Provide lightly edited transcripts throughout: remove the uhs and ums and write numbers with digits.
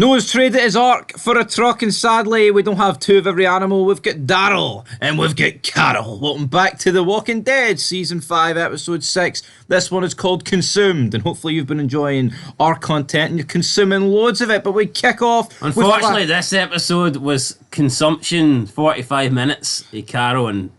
Noah's traded his ark for a truck, and sadly, we don't have two of every animal. We've got Daryl and we've got Carol. Welcome back to The Walking Dead, Season 5, Episode 6. This one is called Consumed, and hopefully, you've been enjoying our content and you're consuming loads of it. But we kick off. Unfortunately, this episode was consumption 45 minutes of Carol and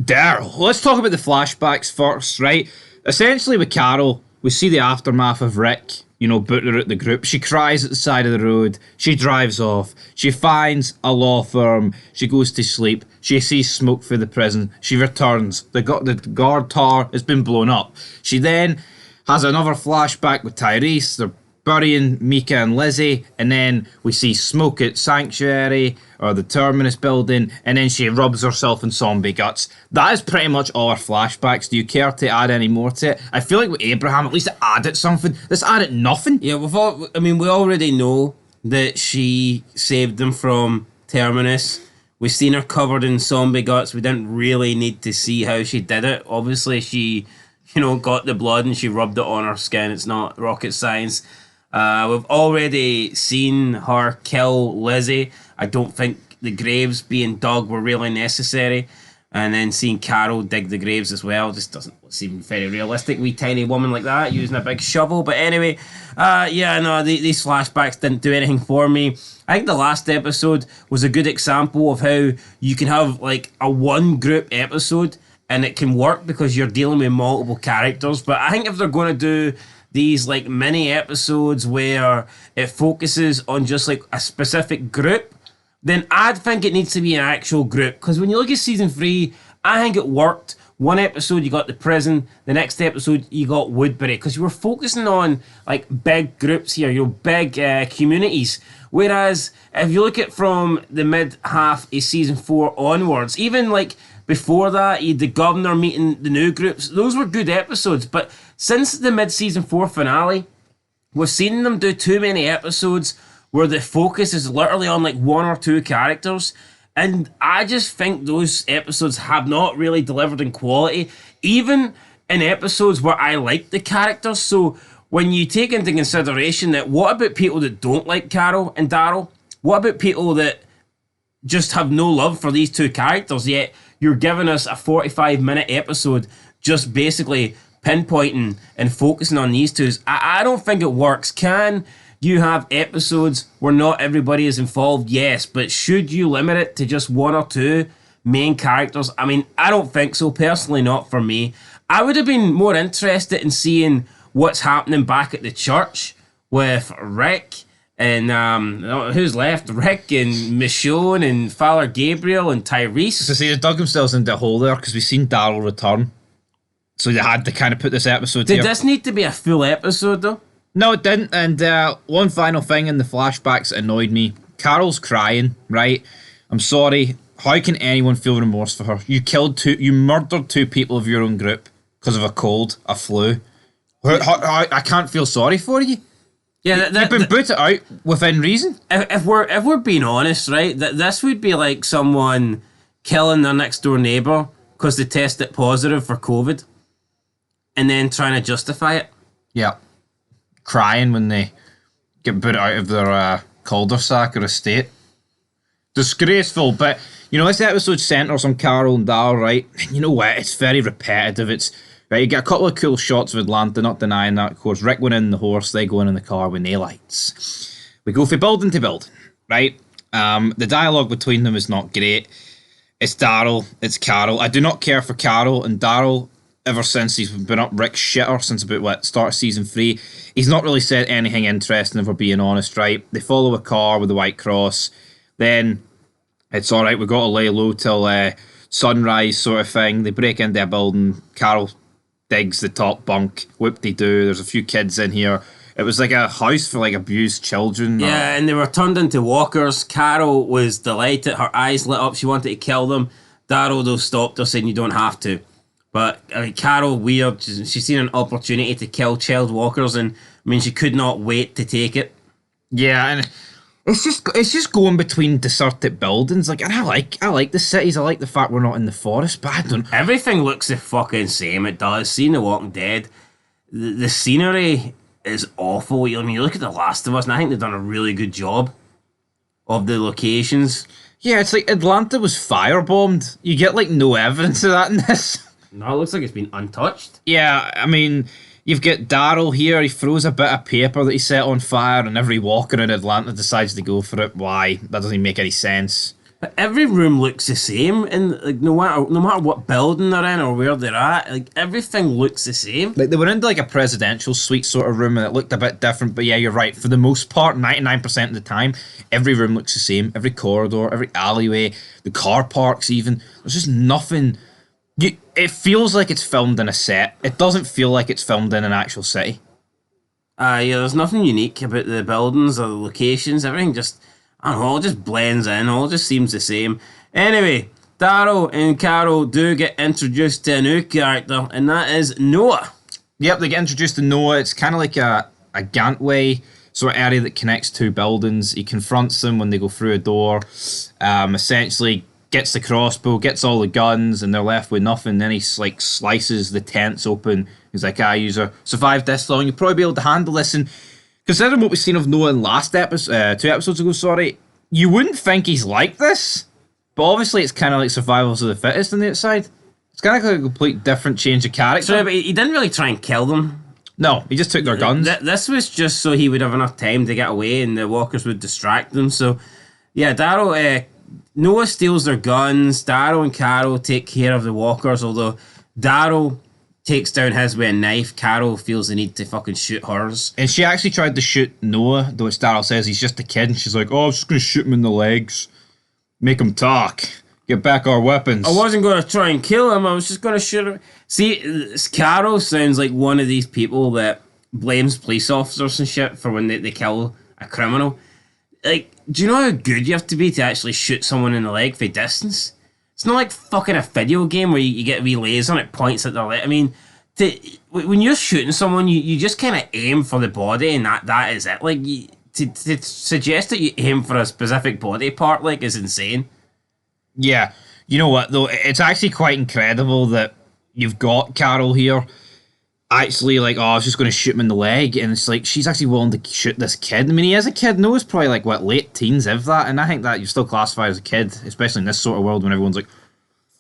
Daryl. Let's talk about the flashbacks first, right? Essentially, with Carol, we see the aftermath of Rick, booting her out the group. She cries at the side of the road. She drives off. She finds a law firm. She goes to sleep. She sees smoke through the prison. She returns. The guard tower has been blown up. She then has another flashback with Tyrese. They're burying Mika and Lizzie, and then we see smoke at Sanctuary or the Terminus building, and then she rubs herself in zombie guts. That is pretty much all our flashbacks. Do you care to add any more to it? I feel like with Abraham, at least it added something. This added nothing. Yeah, we already know that she saved them from Terminus. We've seen her covered in zombie guts. We didn't really need to see how she did it. Obviously, she, got the blood and she rubbed it on her skin. It's not rocket science. We've already seen her kill Lizzie. I don't think the graves being dug were really necessary. And then seeing Carol dig the graves as well just doesn't seem very realistic. Wee tiny woman like that using a big shovel. But anyway, these flashbacks didn't do anything for me. I think the last episode was a good example of how you can have like a one group episode and it can work because you're dealing with multiple characters. But I think if they're going to do these like mini episodes where it focuses on just like a specific group, then I'd think it needs to be an actual group. Because when you look at season 3, I think it worked. One episode you got the prison, the next episode you got Woodbury, because you were focusing on like big groups here, big communities. Whereas if you look at from the mid half of season 4 onwards, even like before that, you had the governor meeting the new groups. Those were good episodes, but since the mid-season 4 finale, we've seen them do too many episodes where the focus is literally on like one or two characters. And I just think those episodes have not really delivered in quality, even in episodes where I like the characters. So when you take into consideration that, what about people that don't like Carol and Daryl? What about people that just have no love for these two characters, yet you're giving us a 45-minute episode just basically pinpointing and focusing on these two? I don't think it works. Can you have episodes where not everybody is involved? Yes, but should you limit it to just one or two main characters? I mean, I don't think so. Personally, not for me. I would have been more interested in seeing what's happening back at the church with Rick and who's left? Rick and Michonne and Father Gabriel and Tyrese. So see, they dug themselves into a hole there because we've seen Daryl return. So they had to kind of put this episode Did here. this need to be a full episode though? No, it didn't. And one final thing in the flashbacks that annoyed me. Carol's crying, right? I'm sorry. How can anyone feel remorse for her? You murdered two people of your own group because of a cold, a flu. I can't feel sorry for you. Yeah, you've been booted out within reason. If we're being honest, right, this would be like someone killing their next door neighbour because they tested positive for COVID, and then trying to justify it. Yeah, crying when they get booted out of their cul-de-sac or estate. Disgraceful. But this episode centres on Carol and Daryl, right? And you know what? It's very repetitive. It's right, you get a couple of cool shots of Atlanta, not denying that, of course. Rick went in the horse, they go in the car with nail lights. We go from building to building, right? The dialogue between them is not great. It's Daryl, it's Carol. I do not care for Carol and Daryl ever since he's been up Rick's shitter since about, start of season 3. He's not really said anything interesting, if we're being honest, right? They follow a car with the white cross. Then it's all right, we've got to lay low till sunrise sort of thing. They break into a building. Carol digs the top bunk. Whoop-de-doo. There's a few kids in here. It was like a house for like abused children. Yeah, and they were turned into walkers. Carol was delighted. Her eyes lit up. She wanted to kill them. Daryl, though, stopped her, saying you don't have to. But Carol, weird. She's seen an opportunity to kill child walkers, and she could not wait to take it. Yeah, and it's just going between deserted buildings. Like, and I like the cities. I like the fact we're not in the forest, but I don't. Everything looks the fucking same. It does. Seeing The Walking Dead, the scenery is awful. I mean, you look at The Last of Us, and I think they've done a really good job of the locations. Yeah, it's like Atlanta was firebombed. You get like no evidence of that in this. No, it looks like it's been untouched. Yeah, I mean, you've got Daryl here. He throws a bit of paper that he set on fire, and every walker in Atlanta decides to go for it. Why? That doesn't even make any sense. But every room looks the same, and like no matter what building they're in or where they're at, like everything looks the same. Like they were into like a presidential suite sort of room, and it looked a bit different. But yeah, you're right. For the most part, 99% of the time, every room looks the same. Every corridor, every alleyway, the car parks, even. There's just nothing. It feels like it's filmed in a set. It doesn't feel like it's filmed in an actual city. Yeah, there's nothing unique about the buildings or the locations. Everything just, I don't know, all just blends in. All just seems the same. Anyway, Daryl and Carol do get introduced to a new character, and that is Noah. Yep, they get introduced to Noah. It's kind of like a gantway sort of area that connects two buildings. He confronts them when they go through a door. Essentially gets the crossbow, gets all the guns, and they're left with nothing. Then he like slices the tents open. He's like, you survived this long, you'll probably be able to handle this. And considering what we've seen of Noah in last episode, 2 episodes ago, sorry, you wouldn't think he's like this. But obviously it's kind of like survivals of the fittest on the outside. It's kind of like a complete different change of character. So, but he didn't really try and kill them. No, he just took their guns. This was just so he would have enough time to get away and the walkers would distract them. So, yeah, Daryl, Noah steals their guns. Daryl and Carol take care of the walkers, although Daryl takes down his with a knife. Carol feels the need to fucking shoot hers. And she actually tried to shoot Noah, though Daryl says he's just a kid, and she's like, I was just going to shoot him in the legs. Make him talk. Get back our weapons. I wasn't going to try and kill him. I was just going to shoot him. See, Carol sounds like one of these people that blames police officers and shit for when they kill a criminal. Like, do you know how good you have to be to actually shoot someone in the leg for distance? It's not like fucking a video game where you get a wee laser and it points at their leg. I mean, when you're shooting someone, you just kind of aim for the body and that is it. Like, to suggest that you aim for a specific body part, like, is insane. Yeah. You know what, though? It's actually quite incredible that you've got Carol here actually like, I was just going to shoot him in the leg, and it's like, she's actually willing to shoot this kid. I mean, he is a kid. Noah's probably like, what, late teens, if that, and I think that you still classify as a kid, especially in this sort of world when everyone's like,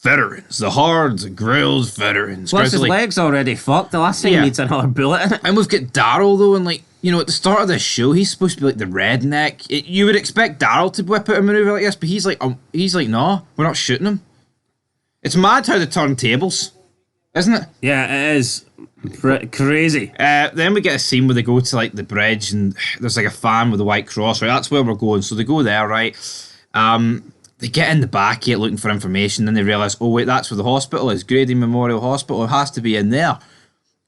veterans, the hard, grilled veterans. Plus his leg's already fucked. The last thing he needs another bullet in it. And we've got Daryl, though, and like, you know, at the start of this show, he's supposed to be like the redneck. You would expect Daryl to whip out a maneuver like this, but he's like, no, we're not shooting him. It's mad how they turn tables, isn't it? Yeah, it is. Crazy. Then we get a scene where they go to like the bridge, and there's like a fan with a white cross, right? That's where we're going. So they go there, right? They get in the back gate looking for information, then they realise, oh wait, that's where the hospital is. Grady Memorial Hospital. It has to be in there.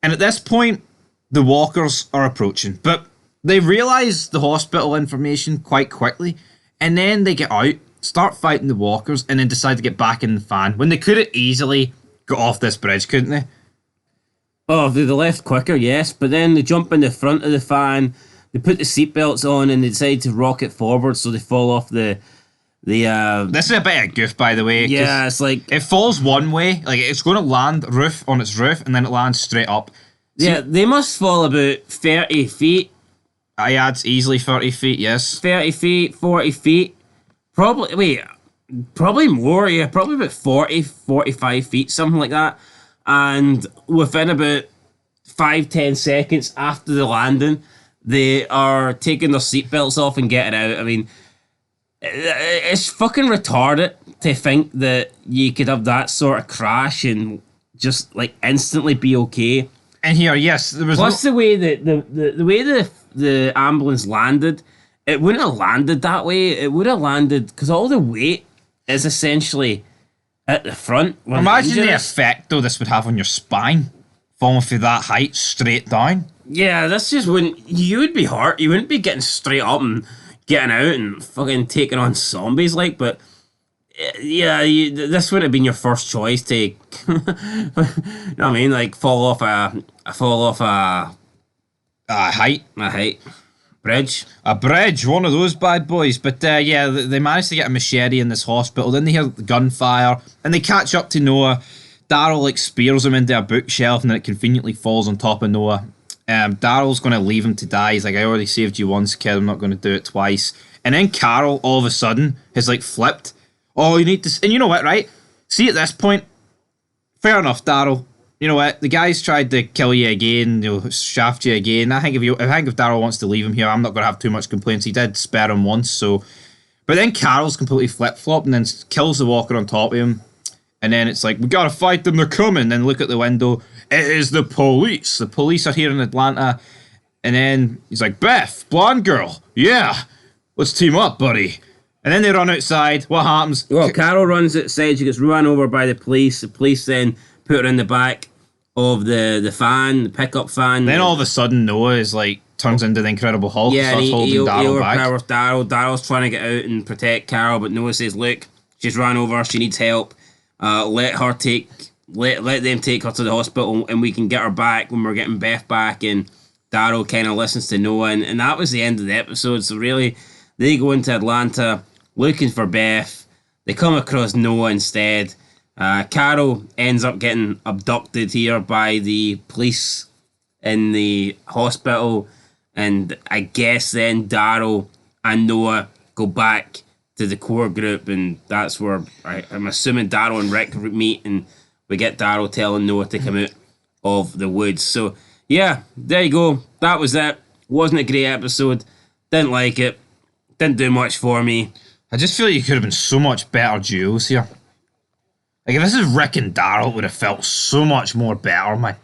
And at this point, the walkers are approaching, but they realise the hospital information quite quickly, and then they get out, start fighting the walkers, and then decide to get back in the fan when they could have easily got off this bridge, couldn't they? Oh, they left quicker, yes, but then they jump in the front of the fan, they put the seatbelts on, and they decide to rocket forward so they fall off the This is a bit of goof, by the way. Yeah, it's like, it falls one way, like it's going to land on its roof, and then it lands straight up. Yeah, they must fall about 30 feet. Yeah, it's easily 30 feet, yes. 30 feet, 40 feet. Probably more, yeah. Probably about 40, 45 feet, something like that. And within about 5-10 seconds after the landing, they are taking their seatbelts off and getting out. I mean, it's fucking retarded to think that you could have that sort of crash and just like instantly be okay. And here, yes, there was. Plus, the way that the way the ambulance landed, it wouldn't have landed that way. It would have landed because all the weight is essentially at the front. Imagine the effect though this would have on your spine, falling through that height straight down. Yeah, this just wouldn't. You would be hurt. You wouldn't be getting straight up and getting out and fucking taking on zombies like. But yeah, this would have been your first choice to, you know what I mean, like fall off a height. Bridge. A bridge, one of those bad boys. But yeah, they managed to get a machete in this hospital. Then they hear gunfire, and they catch up to Noah. Daryl like spears him into a bookshelf, and then it conveniently falls on top of Noah. Daryl's going to leave him to die. He's like, I already saved you once, kid. I'm not going to do it twice. And then Carol, all of a sudden, has like flipped. Oh, you need to... And you know what, right? See, at this point, fair enough, Daryl. You know what? The guy's tried to kill you again, shaft you again. I think if Daryl wants to leave him here, I'm not going to have too much complaints. He did spare him once, so... But then Carol's completely flip-flopped and then kills the walker on top of him. And then it's like, we gotta fight them, they're coming. Then look at the window. It is the police. The police are here in Atlanta. And then he's like, Beth, blonde girl. Yeah, let's team up, buddy. And then they run outside. What happens? Well, Carol runs outside. She gets run over by the police. The police then put her in the back of the pickup van. Then all of a sudden, Noah is like, turns into the Incredible Hulk. Yeah, and starts holding Daryl back. Overpowers Daryl. Daryl's trying to get out and protect Carol, but Noah says, look, she's run over. She needs help. Let them take her to the hospital and we can get her back when we're getting Beth back. And Daryl kind of listens to Noah, and that was the end of the episode. So really, they go into Atlanta looking for Beth. They come across Noah instead. Carol ends up getting abducted here by the police in the hospital, and I guess then Daryl and Noah go back to the core group, and that's where I'm assuming Daryl and Rick meet, and we get Daryl telling Noah to come out of the woods. So yeah, there you go. That was it. Wasn't a great episode. Didn't like it. Didn't do much for me. I just feel like you could have been so much better duos here. Like, if this is Rick and Daryl, it would have felt so much more better, man.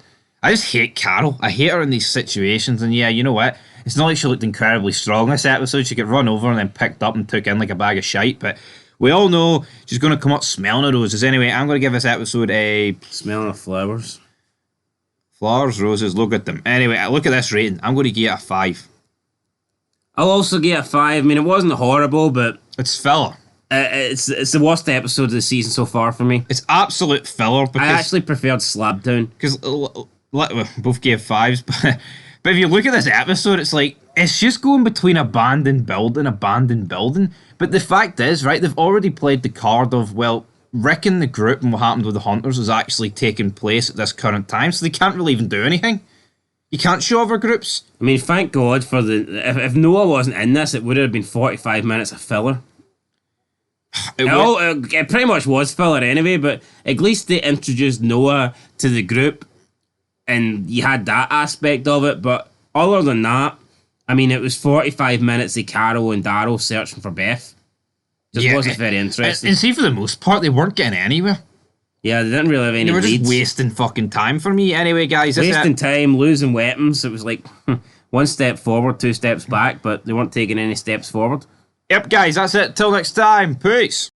I just hate Carol. I hate her in these situations, and yeah, you know what? It's not like she looked incredibly strong this episode. She got run over and then picked up and took in like a bag of shite, but we all know she's going to come up smelling of roses. Anyway, I'm going to give this episode a... Smelling of flowers. Flowers, roses, look at them. Anyway, look at this rating. I'm going to give it a 5. I'll also give it a 5. I mean, it wasn't horrible, but... It's filler. It's the worst episode of the season so far for me. It's absolute filler because... I actually preferred Slabtown. Because both gave 5s, but if you look at this episode, it's like, it's just going between abandoned building. But the fact is, right, they've already played the card of, well, Rick and the group and what happened with the Hunters is actually taking place at this current time, so they can't really even do anything. You can't show other groups. I mean, thank God for the... If Noah wasn't in this, it would have been 45 minutes of filler. It pretty much was filler anyway, but at least they introduced Noah to the group and you had that aspect of it. But other than that, I mean, it was 45 minutes of Carol and Daryl searching for Beth. Just wasn't very interesting. And see, for the most part, they weren't getting anywhere. Yeah, they didn't really have any They were leads. just wasting fucking time for me. Anyway, guys, wasting time, losing weapons. It was like one step forward, 2 steps back, but they weren't taking any steps forward. Yep, guys, that's it. Till next time. Peace.